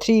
3